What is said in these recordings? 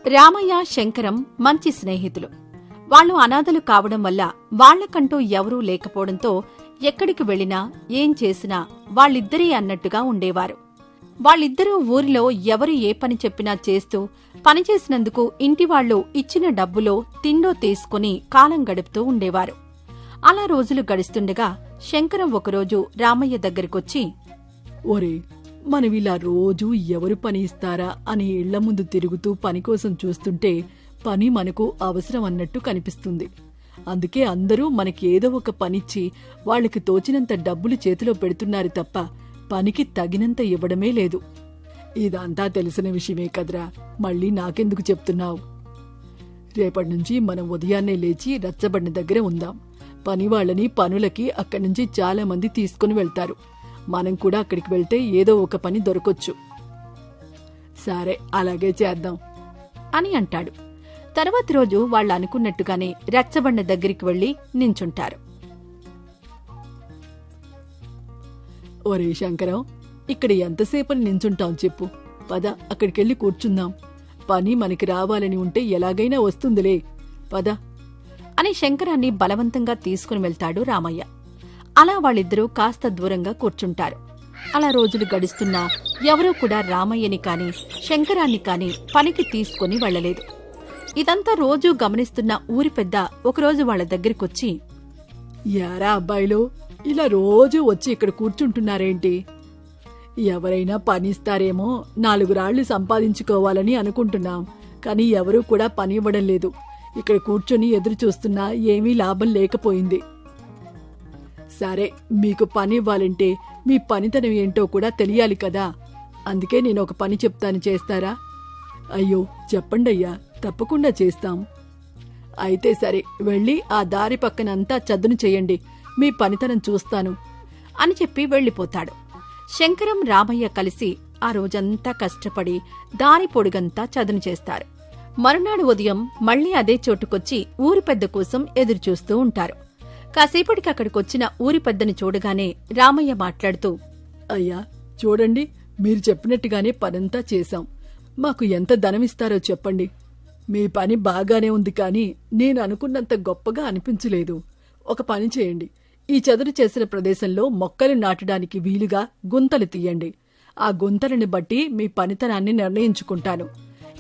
రామయ్య, శంకరం మంచి స్నేహితులు. వాళ్లు అనాథలు కావడం వల్ల వాళ్లకంటూ ఎవరూ లేకపోవడంతో ఎక్కడికి వెళ్లినా ఏం చేసినా వాళ్ళిద్దరే అన్నట్టుగా ఉండేవారు. వాళ్ళిద్దరూ ఊరిలో ఎవరు ఏ పని చెప్పినా చేస్తూ పనిచేసినందుకు ఇంటివాళ్లు ఇచ్చిన డబ్బులో తిండో తీసుకుని కాలం గడుపుతూ ఉండేవారు. అలా రోజులు గడుస్తుండగా శంకరం ఒకరోజు రామయ్య దగ్గరికొచ్చి, ఒరే, మనమిలా రోజూ ఎవరు పని ఇస్తారా అని ఇళ్ల ముందు తిరుగుతూ పనికోసం చూస్తుంటే పని మనకు అవసరం అన్నట్టు కనిపిస్తుంది. అందుకే అందరూ మనకేదో ఒక పనిచ్చి వాళ్లకి తోచినంత డబ్బులు చేతిలో పెడుతున్నారు తప్ప పనికి తగినంత ఇవ్వడమే లేదు. ఇదంతా తెలిసిన విషయమే కదరా, మళ్ళీ నాకెందుకు చెప్తున్నావు? రేపటినుంచి మనం ఉదయాన్నే లేచి రచ్చబండ దగ్గర ఉందాం. పనివాళ్లని పనులకి అక్కడి నుంచి చాలా మంది తీసుకుని వెళ్తారు. మనం కూడా అక్కడికి వెళ్తే ఏదో ఒక పని దొరకొచ్చు. సరే, అలాగే చేద్దాం అని అంటాడు. తర్వాతి రోజు వాళ్ళు అనుకున్నట్టుగానే రచ్చబండ దగ్గరికి వెళ్లి నించుంటారు. ఒరే శంకరం, ఇక్కడ ఎంతసేపని నించుంటాం చెప్పు? పద, అక్కడికెళ్ళి కూర్చుందాం. పని మనకి రావాలని ఉంటే ఎలాగైనా వస్తుందిలే, పద అని శంకరాన్ని బలవంతంగా తీసుకుని వెళ్తాడు రామయ్య. అలా వాళ్ళిద్దరూ కాస్త దూరంగా కూర్చుంటారు. అలా రోజులు గడుస్తున్నా ఎవరూ కూడా రామయ్యని కాని శంకరాన్ని కాని పనికి తీసుకుని వెళ్లలేదు. ఇదంతా రోజూ గమనిస్తున్న ఊరి పెద్ద ఒకరోజు వాళ్ల దగ్గరికొచ్చి, యారా అబ్బాయిలు, ఇలా రోజూ వచ్చి ఇక్కడ కూర్చుంటున్నారేంటి? ఎవరైనా పనిస్తారేమో 4 రాళ్లు సంపాదించుకోవాలని అనుకుంటున్నాం, కానీ ఎవరూ కూడా పని ఇవ్వడం లేదు. ఇక్కడ కూర్చొని ఎదురు చూస్తున్నా ఏమీ లాభం లేకపోయింది. సరే, మీకు పని ఇవ్వాలంటే మీ పనితనం ఏంటో కూడా తెలియాలి కదా. అందుకే నేను ఒక పని చెప్తాను, చేస్తారా? అయ్యో, చెప్పండయ్యా, తప్పకుండా చేస్తాం. అయితే సరే, వెళ్ళి ఆ దారి పక్కనంతా చదును చెయ్యండి, మీ పనితనం చూస్తాను అని చెప్పి వెళ్లిపోతాడు. శంకరం, రామయ్య కలిసి ఆ రోజంతా కష్టపడి దారి పొడుగంతా చదును చేస్తారు. మరునాడు ఉదయం మళ్లీ అదే చోటుకొచ్చి ఊరి పెద్ద కోసం ఎదురుచూస్తూ ఉంటారు. కాసేపటికి అక్కడికొచ్చిన ఊరి పెద్దను చూడగానే రామయ్య మాట్లాడుతూ, అయ్యా చూడండి, మీరు చెప్పినట్టుగానే పనంతా చేశాం. మాకు ఎంత ధనమిస్తారో చెప్పండి. మీ పని బాగానే ఉంది, కానీ నేను అనుకున్నంత గొప్పగా అనిపించలేదు. ఒక పని చేయండి, ఈ చదును చేసిన ప్రదేశంలో మొక్కలు నాటడానికి వీలుగా గుంతలు తీయండి. ఆ గుంతలని బట్టి మీ పనితనాన్ని నిర్ణయించుకుంటాను.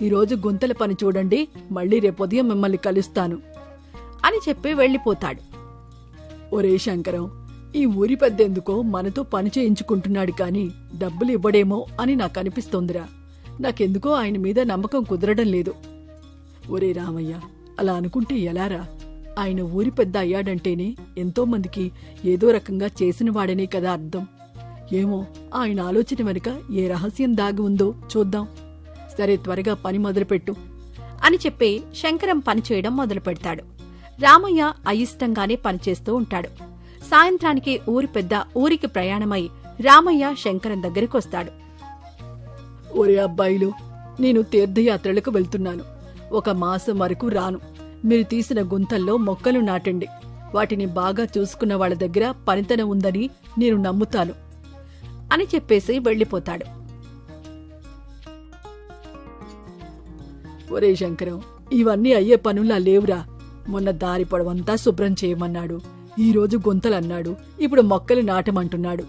ఈరోజు గుంతల పని చూడండి, మళ్లీ రేపొదయం మిమ్మల్ని కలుస్తాను అని చెప్పి వెళ్లిపోతాడు. ఒరే శంకరం, ఈ ఊరి పెద్దెందుకో మనతో పని చేయించుకుంటున్నాడు, కానీ డబ్బులు ఇవ్వడేమో అని నాకు అనిపిస్తోందిరా. నాకెందుకో ఆయన మీద నమ్మకం కుదరడం లేదు. ఒరే రామయ్య, అలా అనుకుంటే ఎలారా? ఆయన ఊరి పెద్ద అయ్యాడంటేనే ఎంతో మందికి ఏదో రకంగా చేసినవాడనే కదా అర్థం. ఏమో, ఆయన ఆలోచన వెనుక ఏ రహస్యం దాగి ఉందో చూద్దాం. సరే, త్వరగా పని మొదలుపెట్టు అని చెప్పి శంకరం పనిచేయడం మొదలు పెడతాడు. రామయ్య అయిష్టంగానే పనిచేస్తూ ఉంటాడు. సాయంత్రానికి ఊరి పెద్ద ఊరికి ప్రయాణమై రామయ్య శంకరం దగ్గరికొస్తాడు. ఒరే అబ్బాయిలు, నేను తీర్థయాత్రలకు వెళ్తున్నాను. 1 మాసం వరకు రాను. మీరు తీసిన గుంతల్లో మొక్కలు నాటండి. వాటిని బాగా చూసుకున్న వాళ్ళ దగ్గర పనితనం ఉందని నేను నమ్ముతాను అని చెప్పేసి వెళ్లిపోతాడు. ఒరే శంకరం, ఇవన్నీ అయ్యే పనులా లేవురా. మొన్న దారి పొడవంతా శుభ్రం చేయమన్నాడు, ఈరోజు గుంతలన్నాడు, ఇప్పుడు మొక్కలు నాటమంటున్నాడు.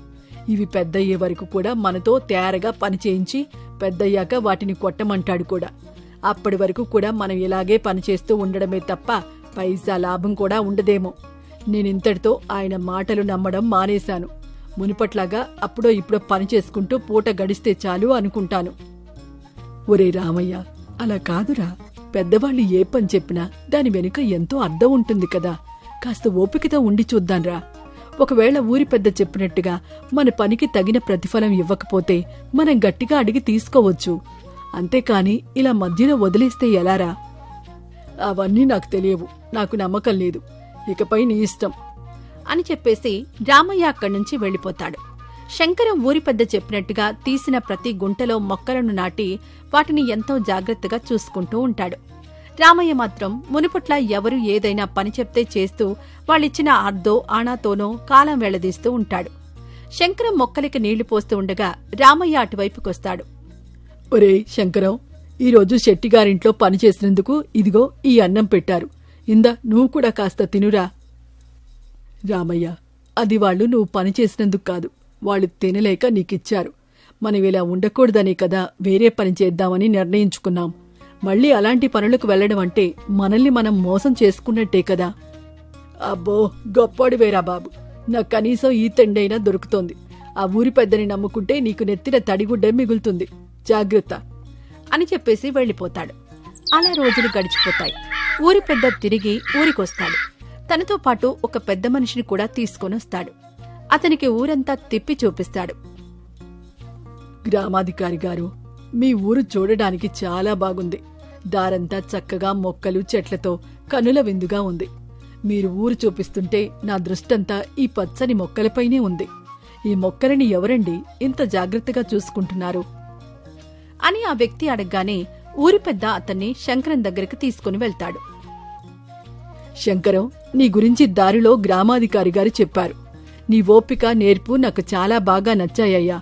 ఇవి పెద్దయ్యే వరకు కూడా మనతో తేరగా పని చేయించి పెద్దయ్యాక వాటిని కొట్టమంటాడు కూడా. అప్పటి వరకు కూడా మనం ఇలాగే పనిచేస్తూ ఉండడమే తప్ప పైసా లాభం కూడా ఉండదేమో. నేనింతటితో ఆయన మాటలు నమ్మడం మానేశాను. మునుపట్లాగా అప్పుడో ఇప్పుడో పని చేసుకుంటూ పూట గడిస్తే చాలు అనుకుంటాను. ఒరే రామయ్య, అలా కాదురా. పెద్దవాళ్ళు ఏ పని చెప్పినా దాని వెనుక ఎంతో అర్థం ఉంటుంది కదా. కాస్త ఓపికతో ఉండి చూద్దాంరా. ఒకవేళ ఊరి పెద్ద చెప్పినట్టుగా మన పనికి తగిన ప్రతిఫలం ఇవ్వకపోతే మనం గట్టిగా అడిగి తీసుకోవచ్చు. అంతేకాని ఇలా మధ్యలో వదిలేస్తే ఎలారా? అవన్నీ నాకు తెలియవు, నాకు నమ్మకం లేదు. ఇకపై నీ ఇష్టం అని చెప్పేసి రామయ్య అక్కడ్నుంచి వెళ్లిపోతాడు. శంకరం ఊరి పెద్ద చెప్పినట్టుగా తీసిన ప్రతి గుంటలో మొక్కలను నాటి వాటిని ఎంతో జాగ్రత్తగా చూసుకుంటూ ఉంటాడు. రామయ్య మాత్రం మునుపట్ల ఎవరు ఏదైనా పని చెప్తే చేస్తూ వాళ్ళిచ్చిన అర్ధో ఆనాతోనో కాలం వెళ్లదీస్తూ ఉంటాడు. శంకరం మొక్కలకి నీళ్లు పోస్తూ ఉండగా రామయ్య అటువైపుకొస్తాడు. ఒరే శంకరం, ఈరోజు శెట్టిగారింట్లో పనిచేసినందుకు ఇదిగో ఈ అన్నం పెట్టారు. ఇందా నువ్వు కూడా కాస్త తినురా. రామయ్య, అది వాళ్ళు నువ్వు పనిచేసినందుకు కాదు, వాళ్ళు తినలేక నీకిచ్చారు. మనం ఇలా ఉండకూడదనే కదా వేరే పని చేద్దామని నిర్ణయించుకున్నాం. మళ్ళీ అలాంటి పనులకు వెళ్లడం అంటే మనల్ని మనం మోసం చేసుకున్నట్టే కదా. అబ్బో, గొప్పోడివేరా బాబు. నాకు కనీసం ఈ తిండైనా దొరుకుతోంది. ఆ ఊరి పెద్దని నమ్ముకుంటే నీకు నెత్తిన తడిగుడ్డే మిగులుతుంది. జాగ్రత్త అని చెప్పేసి వెళ్ళిపోతాడు. అలా రోజులు గడిచిపోతాయి. ఊరి పెద్ద తిరిగి ఊరికొస్తాడు. తనతో పాటు ఒక పెద్ద మనిషిని కూడా తీసుకొనొస్తాడు. అతనికి ఊరంతా తిప్పి చూపిస్తాడు. గ్రామాధికారి గారు, మీ ఊరు చూడడానికి చాలా బాగుంది. దారంతా చక్కగా మొక్కలు చెట్లతో కనుల విందుగా ఉంది. మీరు ఊరు చూపిస్తుంటే నా దృష్టంతా ఈ పచ్చని మొక్కలపైనే ఉంది. ఈ మొక్కలని ఎవరండి ఇంత జాగ్రత్తగా చూసుకుంటున్నారు అని ఆ వ్యక్తి అడగగానే ఊరి పెద్ద అతన్ని శంకరం దగ్గరికి తీసుకుని వెళ్తాడు. శంకరం, నీ గురించి దారిలో గ్రామాధికారి గారు చెప్పారు. నీ ఓపిక, నేర్పు నాకు చాలా బాగా నచ్చాయ్యా.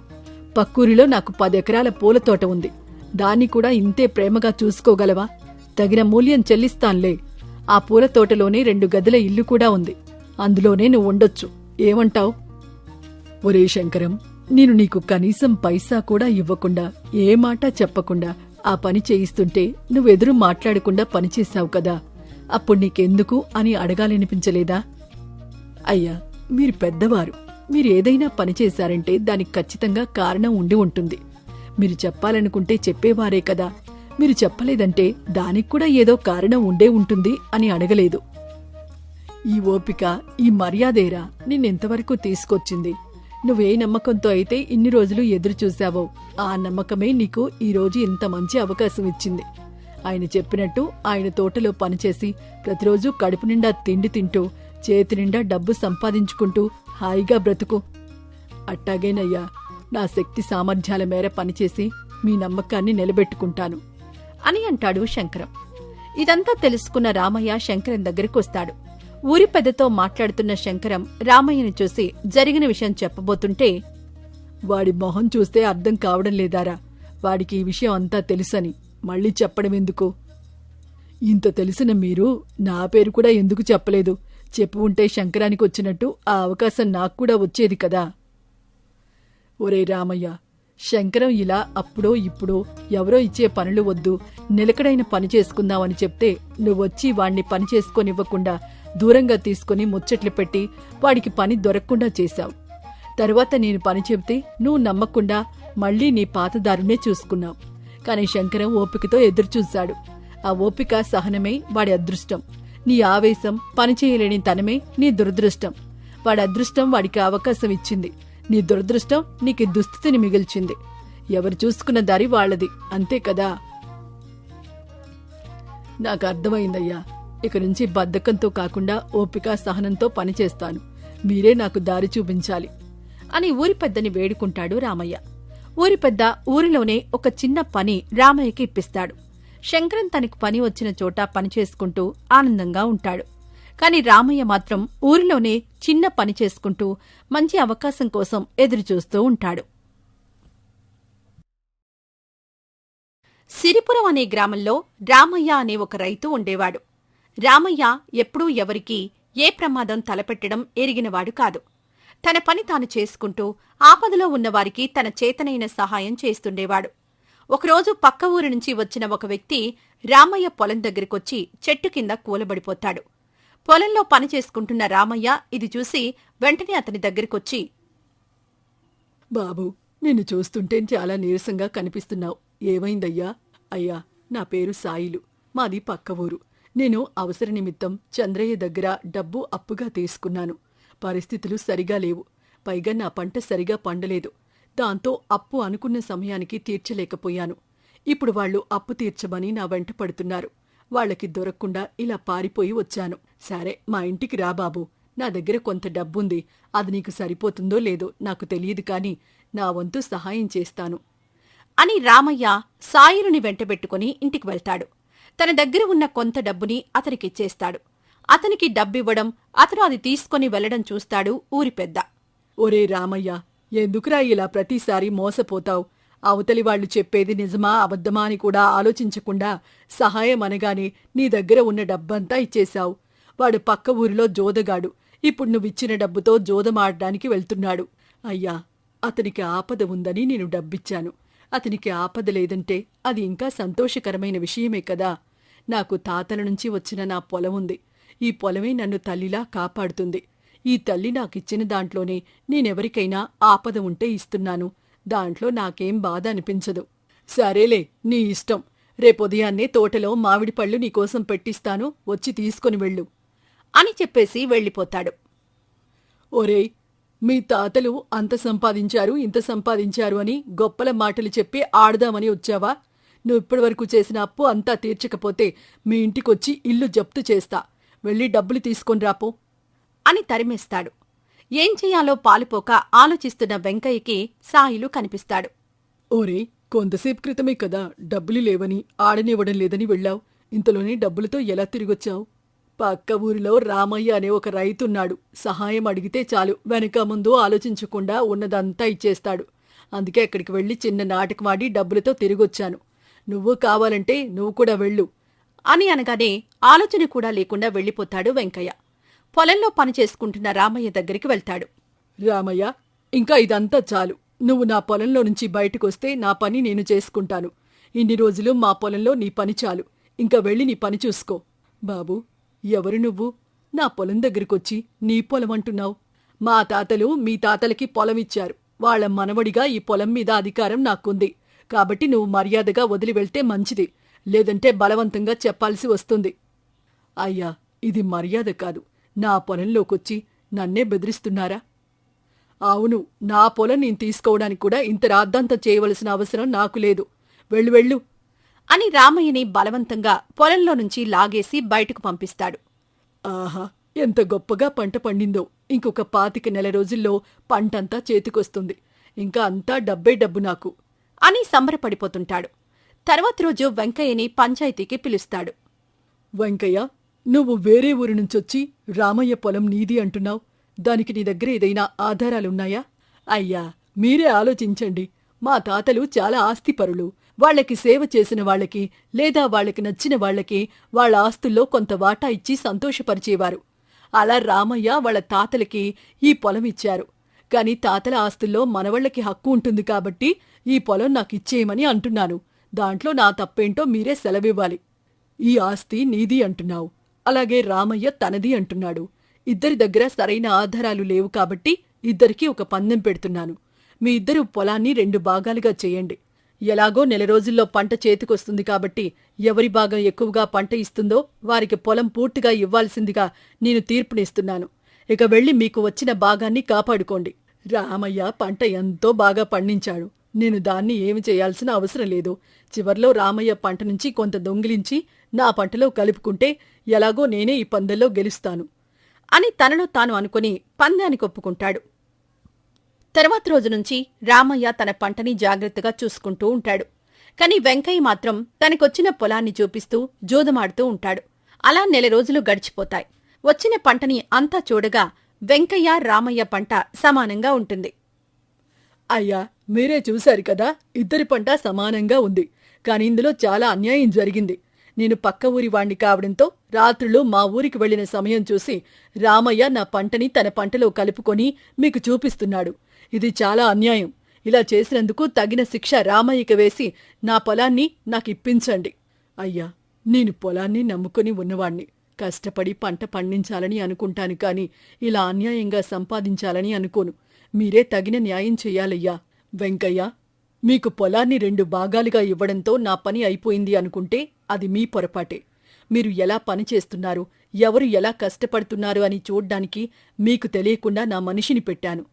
పక్కూరిలో నాకు 10 ఎకరాల పూలతోట ఉంది. దాన్ని కూడా ఇంతే ప్రేమగా చూసుకోగలవా? తగిన మూల్యం చెల్లిస్తాన్లే. ఆ పూలతోటలోనే 2 గదుల ఇల్లు కూడా ఉంది. అందులోనే నువ్వు ఉండొచ్చు. ఏమంటావ్? ఒరే శంకరం, నేను నీకు కనీసం పైసా కూడా ఇవ్వకుండా, ఏ మాట చెప్పకుండా ఆ పని చేయిస్తుంటే నువ్వెదురు మాట్లాడకుండా పనిచేశావు కదా. అప్పుడు నీకెందుకు అని అడగాలనిపించలేదా? అయ్యా, మీరు పెద్దవారు. మీరేదైనా పనిచేశారంటే దానికి ఖచ్చితంగా కారణం ఉండి ఉంటుంది. మీరు చెప్పాలనుకుంటే చెప్పేవారే కదా. మీరు చెప్పలేదంటే దానికి కూడా ఏదో కారణం ఉండే ఉంటుంది అని అడగలేదు. ఈ ఓపిక, ఈ మర్యాదేరా నిన్నెంతవరకు తీసుకొచ్చింది? నువ్వే నమ్మకంతో అయితే ఇన్ని రోజులు ఎదురుచూశావో ఆ నమ్మకమే నీకు ఈరోజు ఇంత మంచి అవకాశం ఇచ్చింది. ఆయన చెప్పినట్టు ఆయన తోటలో పనిచేసి ప్రతిరోజు కడుపు నిండా తిండి తింటూ చేతి నిండా డబ్బు సంపాదించుకుంటూ హాయిగా బ్రతుకు. అట్టాగేనయ్యా, నా శక్తి సామర్థ్యాల మేర పనిచేసి మీ నమ్మకాన్ని నిలబెట్టుకుంటాను అని అంటాడు శంకరం. ఇదంతా తెలుసుకున్న రామయ్య శంకరం దగ్గరికొస్తాడు. ఊరి పెద్దతో మాట్లాడుతున్న శంకరం రామయ్యని చూసి జరిగిన విషయం చెప్పబోతుంటే, వాడి మొహం చూస్తే అర్థం కావడం లేదారా? వాడికి ఈ విషయం అంతా తెలుసని మళ్ళీ చెప్పడం ఎందుకు? ఇంత తెలిసిన మీరు నా పేరు కూడా ఎందుకు చెప్పలేదు? చెప్పు ఉంటే శంకరానికి వచ్చినట్టు ఆ అవకాశం నాకు కూడా వచ్చేది కదా. ఒరే రామయ్య, శంకరం ఇలా అప్పుడో ఇప్పుడో ఎవరో ఇచ్చే పనులు వద్దు, నిలకడైన పని చేసుకుందామని చెప్తే నువ్వొచ్చి వాణ్ణి పని చేసుకోనివ్వకుండా దూరంగా తీసుకుని ముచ్చట్లు పెట్టి వాడికి పని దొరకకుండా చేశావు. తరువాత నేను పని చెబితే నువ్వు నమ్మకుండా మళ్లీ నీ పాతదారునే చూసుకున్నావు. కాని శంకరం ఓపికతో ఎదురుచూశాడు. ఆ ఓపిక, సహనమే వాడి అదృష్టం. నీ ఆవేశం, పనిచేయలేని తనమే నీ దురదృష్టం. వాడి అదృష్టం వాడికి అవకాశం ఇచ్చింది. నీ దురదృష్టం నీకు దుస్థితిని మిగిల్చింది. ఎవరు చూసుకున్న దారి వాళ్లది, అంతే కదా. నాకు అర్థమైందయ్యా. ఇక నుంచి బద్ధకంతో కాకుండా ఓపిక, సహనంతో పనిచేస్తాను. మీరే నాకు దారి చూపించాలి అని ఊరి పెద్దని వేడుకుంటాడు రామయ్య. ఊరి పెద్ద ఊరిలోనే ఒక చిన్న పని రామయ్యకి ఇప్పిస్తాడు. శంకరం తనకు పని వచ్చిన చోట పనిచేసుకుంటూ ఆనందంగా ఉంటాడు. కాని రామయ్య మాత్రం ఊరిలోనే చిన్న పని చేసుకుంటూ మంచి అవకాశం కోసం ఎదురుచూస్తూ ఉంటాడు. సిరిపురం అనే గ్రామంలో రామయ్య అనే ఒక రైతు ఉండేవాడు. రామయ్య ఎప్పుడూ ఎవరికీ ఏ ప్రమాదం తలపెట్టడం ఎరిగినవాడు కాదు. తన పని తాను చేసుకుంటూ ఆపదలో ఉన్నవారికి తన చేతనైన సహాయం చేస్తుండేవాడు. ఒకరోజు పక్క ఊరి నుంచి వచ్చిన ఒక వ్యక్తి రామయ్య పొలం దగ్గరికొచ్చి చెట్టు కింద కూలబడిపోతాడు. పొలంలో పని చేసుకుంటున్న రామయ్య ఇది చూసి వెంటనే అతని దగ్గరికొచ్చి, బాబూ, నిన్ను చూస్తుంటే చాలా నీరసంగా కనిపిస్తున్నావు. ఏమైందయ్యా? అయ్యా, నా పేరు సాయిలు. మాది పక్క ఊరు. నేను అవసర నిమిత్తం చంద్రయ్య దగ్గర డబ్బు అప్పుగా తీసుకున్నాను. పరిస్థితులు సరిగా లేవు. పైగా నా పంట సరిగా పండలేదు. దాంతో అప్పు అనుకున్న సమయానికి తీర్చలేకపోయాను. ఇప్పుడు వాళ్లు అప్పు తీర్చమని నా వెంట పడుతున్నారు. వాళ్లకి దొరకకుండా ఇలా పారిపోయి వచ్చాను. సరే, మా ఇంటికి రా బాబూ. నా దగ్గర కొంత డబ్బుంది. అది నీకు సరిపోతుందో లేదో నాకు తెలియదు, కాని నా వంతు సహాయం చేస్తాను అని రామయ్య సాయిలుని వెంటబెట్టుకుని ఇంటికి వెళ్తాడు. తన దగ్గర ఉన్న కొంత డబ్బుని అతనికిచ్చేస్తాడు. అతనికి డబ్బివ్వడం, అతను అది తీసుకుని వెళ్లడం చూస్తాడు ఊరి పెద్ద. ఒరే రామయ్య, ఎందుకురా ఇలా ప్రతిసారి మోసపోతావు? అవతలి వాళ్ళు చెప్పేది నిజమా అబద్ధమా అని కూడా ఆలోచించకుండా సహాయం అనగానే నీ దగ్గర ఉన్న డబ్బంతా ఇచ్చేశావు. వాడు పక్క ఊరిలో జోదగాడు. ఇప్పుడు నువ్విచ్చిన డబ్బుతో జోదమాడడానికి వెళ్తున్నాడు. అయ్యా, అతనికి ఆపద ఉందని నేను డబ్బిచ్చాను. అతనికి ఆపద లేదంటే అది ఇంకా సంతోషకరమైన విషయమే కదా. నాకు తాతల నుంచి వచ్చిన నా పొలం ఉంది. ఈ పొలమే నన్ను తల్లిలా కాపాడుతుంది. ఈ తల్లి నాకిచ్చిన దాంట్లోనే నేనెవరికైనా ఆపద ఉంటే ఇస్తున్నాను. దాంట్లో నాకేం బాధ అనిపించదు. సరేలే, నీ ఇష్టం. రేపుదయాన్నే తోటలో మామిడి పళ్ళు నీకోసం పెట్టిస్తాను, వచ్చి తీసుకొని వెళ్ళు అని చెప్పేసి వెళ్ళిపోతాడు. ఒరేయ్, మీ తాతలు అంత సంపాదించారు ఇంత సంపాదించారు అని గొప్పల మాటలు చెప్పి ఆడదామని వచ్చావా? నువ్విప్పటివరకు చేసిన అప్పు అంతా తీర్చకపోతే మీ ఇంటికొచ్చి ఇల్లు జప్తు చేస్తా. వెళ్ళి డబ్బులు తీసుకొని రాపో అని తరిమేస్తాడు. ఏం చెయ్యాలో పాలుపోక ఆలోచిస్తున్న వెంకయ్యకి సాయిలు కనిపిస్తాడు. ఓరేయ్, కొంతసేపు క్రితమే కదా డబ్బులు లేవని ఆడనివ్వడం లేదని వెళ్ళావు. ఇంతలోనే డబ్బులతో ఎలా తిరిగొచ్చావు? పక్క ఊరిలో రామయ్య అనే ఒక రైతున్నాడు. సహాయం అడిగితే చాలు, వెనక ముందు ఆలోచించకుండా ఉన్నదంతా ఇచ్చేస్తాడు. అందుకే అక్కడికి వెళ్ళి చిన్న నాటకమాడి డబ్బులతో తిరిగొచ్చాను. నువ్వు కావాలంటే నువ్వు కూడా వెళ్ళు అని అనగానే ఆలోచన కూడా లేకుండా వెళ్ళిపోతాడు వెంకయ్య. పొలంలో పనిచేసుకుంటున్న రామయ్య దగ్గరికి వెళ్తాడు. రామయ్య, ఇంకా ఇదంతా చాలు. నువ్వు నా పొలంలో నుంచి బయటకొస్తే నా పని నేను చేసుకుంటాను. ఇన్ని రోజులు మా పొలంలో నీ పని చాలు. ఇంకా వెళ్ళి నీ పని చూసుకో. బాబూ, ఎవరు నువ్వు? నా పొలం దగ్గరికొచ్చి నీ పొలం అంటున్నావు. మా తాతలు మీ తాతలకి పొలమిచ్చారు. వాళ్ల మనవడిగా ఈ పొలం మీద అధికారం నాకుంది. కాబట్టి నువ్వు మర్యాదగా వదిలి వెళ్తే మంచిది. లేదంటే బలవంతంగా చెప్పాల్సి వస్తుంది. అయ్యా, ఇది మర్యాద కాదు. నా పొలంలోకొచ్చి నన్నే బెదిరిస్తున్నారా? అవును, నా పొలం నేను తీసుకోవడానికి కూడా ఇంత రాద్ధాంతం చేయవలసిన అవసరం నాకు లేదు. వెళ్ళు వెళ్ళు అని రామయ్యని బలవంతంగా పొలంలో నుంచి లాగేసి బయటకు పంపిస్తాడు. ఆహా, ఎంత గొప్పగా పంట పండిందో. ఇంకొక 25 నెల రోజుల్లో పంటంతా చేతికొస్తుంది. ఇంకా అంతా డబ్బే డబ్బు నాకు అని సంబరపడిపోతుంటాడు. తర్వాత రోజు వెంకయ్యని పంచాయతీకి పిలుస్తాడు. వెంకయ్య, నువ్వు వేరే ఊరి నుంచొచ్చి రామయ్య పొలం నీది అంటున్నావు. దానికి నీ దగ్గర ఏదైనా ఆధారాలున్నాయా? అయ్యా, మీరే ఆలోచించండి. మా తాతలు చాలా ఆస్తిపరులు. వాళ్లకి సేవ చేసిన వాళ్లకి లేదా వాళ్లకి నచ్చిన వాళ్లకి వాళ్ల ఆస్తుల్లో కొంత వాటా ఇచ్చి సంతోషపరిచేవారు. అలా రామయ్య వాళ్ల తాతలకి ఈ పొలం ఇచ్చారు. కాని తాతల ఆస్తుల్లో మనవాళ్లకి హక్కు ఉంటుంది కాబట్టి ఈ పొలం నాకిచ్చేయమని అంటున్నాను. దాంట్లో నా తప్పేంటో మీరే సెలవివ్వాలి. ఈ ఆస్తి నీది అంటున్నావు, అలాగే రామయ్య తనది అంటున్నాడు. ఇద్దరి దగ్గర సరైన ఆధారాలు లేవు కాబట్టి ఇద్దరికీ ఒక పందెం పెడుతున్నాను. మీ ఇద్దరు పొలాన్ని 2 భాగాలుగా చేయండి. ఎలాగో నెల రోజుల్లో పంట చేతికొస్తుంది కాబట్టి ఎవరి భాగం ఎక్కువగా పంట ఇస్తుందో వారికి పొలం పూర్తిగా ఇవ్వాల్సిందిగా నేను తీర్పునిస్తున్నాను. ఇక వెళ్లి మీకు వచ్చిన భాగాన్ని కాపాడుకోండి. రామయ్య పంట ఎంతో బాగా పండించాడు. నేను దాన్ని ఏమి చేయాల్సిన అవసరం లేదు. చివర్లో రామయ్య పంట నుంచి కొంత దొంగిలించి నా పంటలో కలుపుకుంటే ఎలాగో నేనే ఈ పందెంలో గెలుస్తాను అని తనలో తాను అనుకుని పందానికి ఒప్పుకుంటాడు. తర్వాత రోజు నుంచి రామయ్య తన పంటని జాగ్రత్తగా చూసుకుంటూ ఉంటాడు. కాని వెంకయ్య మాత్రం తనకొచ్చిన పొలాన్ని చూపిస్తూ జూదమాడుతూ ఉంటాడు. అలా నెల రోజులు గడిచిపోతాయి. వచ్చిన పంటని అంతా చూడగా వెంకయ్య రామయ్య పంట సమానంగా ఉంటుంది. అయ్యా, మీరే చూశారు కదా, ఇద్దరి పంట సమానంగా ఉంది. కాని ఇందులో చాలా అన్యాయం జరిగింది. నేను పక్క ఊరి వాణ్ణి కావడంతో రాత్రులు మా ఊరికి వెళ్లిన సమయం చూసి రామయ్య నా పంటని తన పంటలో కలుపుకొని మీకు చూపిస్తున్నాడు. ఇది చాలా అన్యాయం. ఇలా చేసినందుకు తగిన శిక్ష రామయ్యకి వేసి నా పొలాన్ని నాకిప్పించండి. అయ్యా, నేను పొలాన్ని నమ్ముకుని ఉన్నవాణ్ణి. కష్టపడి పంట పండించాలని అనుకుంటాను కాని ఇలా అన్యాయంగా సంపాదించాలని అనుకోను. మీరే తగిన న్యాయం చెయ్యాలయ్యా. వెంకయ్య, మీకు పొలాన్ని 2 భాగాలుగా ఇవ్వడంతో నా పని అయిపోయింది అనుకుంటే అది మీ పొరపాటే. మీరు ఎలా పని చేస్తున్నారు, ఎవరు ఎలా కష్టపడుతున్నారు అని చూడ్డానికి మీకు తెలియకుండా నా మనిషిని పెట్టాను.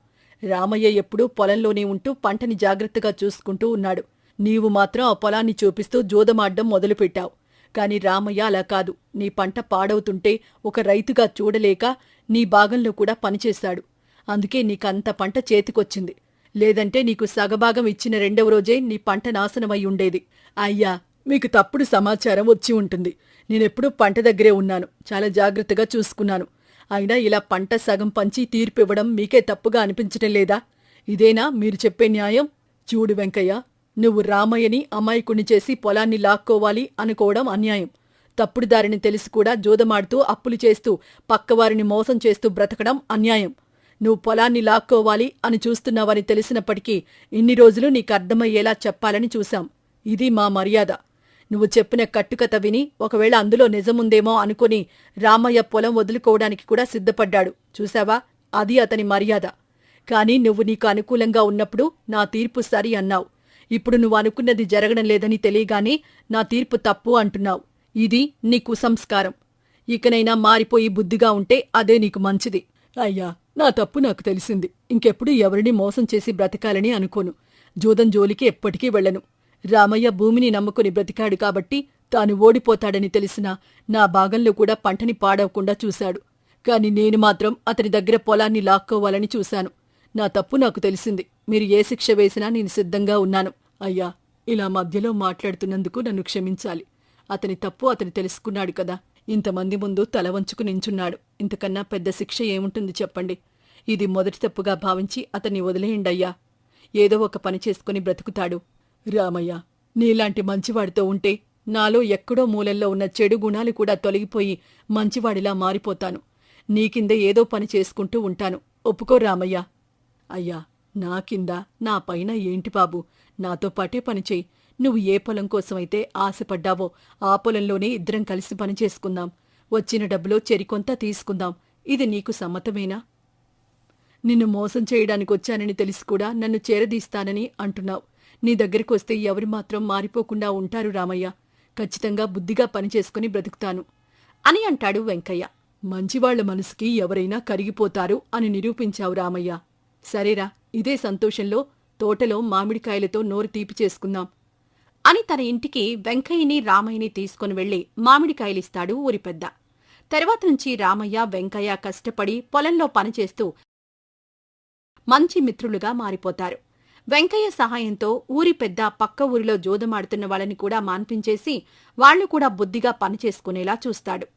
రామయ్య ఎప్పుడూ పొలంలోనే ఉంటూ పంటని జాగ్రత్తగా చూసుకుంటూ ఉన్నాడు. నీవు మాత్రం ఆ పొలాన్ని చూపిస్తూ జూదమాడ్డం మొదలుపెట్టావు. కాని రామయ్య అలా కాదు. నీ పంట పాడవుతుంటే ఒక రైతుగా చూడలేక నీ భాగంలో కూడా పనిచేశాడు. అందుకే నీకంత పంట చేతికొచ్చింది. లేదంటే నీకు సగభాగం ఇచ్చిన 2వ రోజే నీ పంట నాశనమై ఉండేది. అయ్యా, మీకు తప్పుడు సమాచారం వచ్చి ఉంటుంది. నేనెప్పుడూ పంట దగ్గరే ఉన్నాను. చాలా జాగ్రత్తగా చూసుకున్నాను. అయినా ఇలా పంట సగం పంచి తీర్పివ్వడం మీకే తప్పుగా అనిపించటం లేదా? ఇదేనా మీరు చెప్పే న్యాయం? చూడు వెంకయ్య, నువ్వు రామయ్యని అమాయకుణ్ణి చేసి పొలాన్ని లాక్కోవాలి అనుకోవడం అన్యాయం. తప్పుడు దారిని తెలిసి కూడా జూదమాడుతూ అప్పులు చేస్తూ పక్కవారిని మోసం చేస్తూ బ్రతకడం అన్యాయం. నువ్వు పొలాన్ని లాక్కోవాలి అని చూస్తున్నావని తెలిసినప్పటికీ ఇన్ని రోజులు నీకర్థమయ్యేలా చెప్పాలని చూశాం. ఇది మా మర్యాద. నువ్వు చెప్పిన కట్టుకథ విని ఒకవేళ అందులో నిజముందేమో అనుకుని రామయ్య పొలం వదులుకోవడానికి కూడా సిద్ధపడ్డాడు. చూశావా, అది అతని మర్యాద. కాని నువ్వు నీకు అనుకూలంగా ఉన్నప్పుడు నా తీర్పు సరి అన్నావు. ఇప్పుడు నువ్వు అనుకున్నది జరగడం లేదని తెలియగానే నా తీర్పు తప్పు అంటున్నావు. ఇది నీ కుసంస్కారం. ఇకనైనా మారిపోయి బుద్ధిగా ఉంటే అదే నీకు మంచిది. అయ్యా, నా తప్పు నాకు తెలిసింది. ఇంకెప్పుడు ఎవరిని మోసం చేసి బ్రతకాలని అనుకోను. జూదం జోలికి ఎప్పటికీ వెళ్లను. రామయ్య భూమిని నమ్ముకుని బ్రతికాడు కాబట్టి తాను ఓడిపోతాడని తెలిసినా నా భాగంలో కూడా పంటని పాడవకుండా చూశాడు. కాని నేను మాత్రం అతని దగ్గర పొలాన్ని లాక్కోవాలని చూశాను. నా తప్పు నాకు తెలిసింది. మీరు ఏ శిక్ష వేసినా నేను సిద్ధంగా ఉన్నాను. అయ్యా, ఇలా మధ్యలో మాట్లాడుతున్నందుకు నన్ను క్షమించాలి. అతని తప్పు అతను తెలుసుకున్నాడు కదా. ఇంతమంది ముందు తల వంచుకు నించున్నాడు. ఇంతకన్నా పెద్ద శిక్ష ఏముంటుంది చెప్పండి. ఇది మొదటి తప్పుగా భావించి అతన్ని వదిలేయండయ్యా. ఏదో ఒక పని చేసుకుని బ్రతుకుతాడు. రామయ్య, నీలాంటి మంచివాడితో ఉంటే నాలో ఎక్కడో మూలల్లో ఉన్న చెడు గుణాలు కూడా తొలగిపోయి మంచివాడిలా మారిపోతాను. నీ కింద ఏదో పని చేసుకుంటూ ఉంటాను. ఒప్పుకో రామయ్య. అయ్యా, నా కింద నా పైన ఏంటి బాబు, నాతో పాటే పనిచేయి. నువ్వు ఏ పొలం కోసమైతే ఆశపడ్డావో ఆ పొలంలోనే ఇద్దరం కలిసి పని చేసుకుందాం. వచ్చిన డబ్బులో చెరికొంత తీసుకుందాం. ఇది నీకు సమ్మతమేనా? నిన్ను మోసం చేయడానికి వచ్చానని తెలిసి కూడా నన్ను చేరదీస్తానని అంటున్నావు. నీ దగ్గరికి వస్తే ఎవరు మాత్రం మారిపోకుండా ఉంటారు రామయ్య. ఖచ్చితంగా బుద్ధిగా పనిచేసుకుని బ్రతుకుతాను అని అంటాడు వెంకయ్య. మంచివాళ్ల మనసుకి ఎవరైనా కరిగిపోతారు అని నిరూపించావు రామయ్య. సరేరా, ఇదే సంతోషంలో తోటలో మామిడికాయలతో నోరు తీపి చేసుకుందాం అని తన ఇంటికి వెంకయ్యని రామయ్యని తీసుకుని వెళ్లి మామిడికాయలిస్తాడు ఊరి పెద్ద. తర్వాత నుంచి రామయ్య వెంకయ్య కష్టపడి పొలంలో పనిచేస్తూ మంచి మిత్రులుగా మారిపోతారు. వెంకయ్య సహాయంతో ఊరి పెద్ద పక్క ఊరిలో జూదమాడుతున్న వాళ్ళని కూడా మాన్పించేసి వాళ్లు కూడా బుద్ధిగా పనిచేసుకునేలా చూస్తాడు.